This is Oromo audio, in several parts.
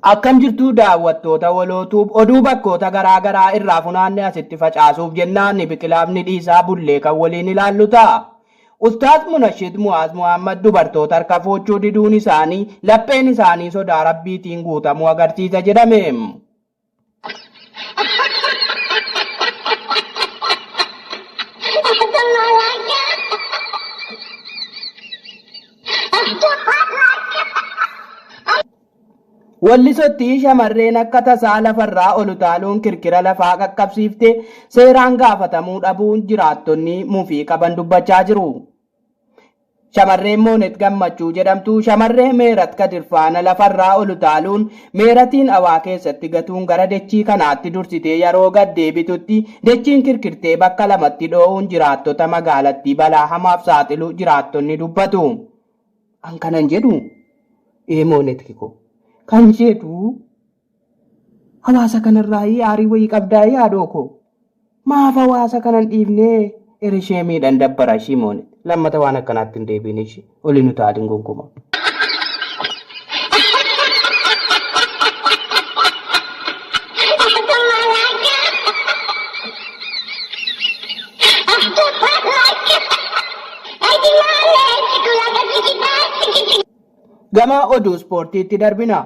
Akkam jirtuu daawwattoota walootuuf oduu bakkoota garaa garaa irraa funaanne asitti facaasuuf jennaan biqilaafni dhiisaa bullee kan waliin ilaallu ta'a. Ustaaz Munashid Mu'aaz Muhammad dubartoota harka foochuu diduun isaanii lapheen isaanii sodaa rabbiitiin guutamuu agarsiisa jedhame. Wallisotti shamarreen akka tasaa lafarraa ol utaaluun kirkira lafaa qaqqabsiifte seeraan gaafatamuu dhabuun jiraattonni mufii qaban dubbachaa jiru. Shamarreen Moonet Gammachuu jedhamtu shamarree Meerat Kadirfaana lafarraa ol utaaluun meeratiin awaa keessatti gatuun gara dachii kanaatti dursitee yeroo gad deebitutti dachiin kirkirtee bakka lamatti dhoo'uun jiraattota magaalattii balaa hamaaf saaxilu jiraattonni dubbatu. An kanan jedhu Moonet kiko. Kan jedhu hawaasa kanarraa aarii wayii qabdaa yaadoo ko maaf hawaasa kanan dhiifnee erishee miidhan dabbara ishii Moonet lammata waan akkanaatti hin deebiin ishii oli nu taadin gonkumaa. Gama oduu ispoortiitti darbina.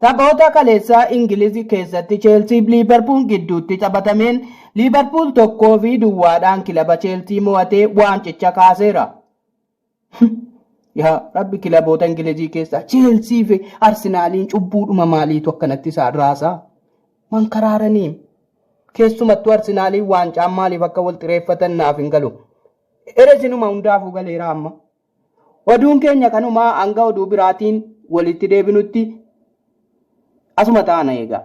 Taphoota kaleessaa Ingilizii keessatti Cheelsii fi Liiverpuul gidduutti taphatameen Liiverpuul 1-2 kilaba Cheelsii mo'atee waancicha kaaseera. Yaa rabbi kilaboota Ingilizii keessaa Cheelsii fi Arsenaaliin cubbuudhuma maaliitu akkanatti isaan raasaa? Mankaraaranii keessumattuu Arsenaaliin waancaan maaliif akka wal xireeffatan naaf hin galu. Eresinuma hundaafuu galeera amma. Oduun keenya kanumaa hanga oduu biraatiin walitti deebinutti asuma taana eegaa.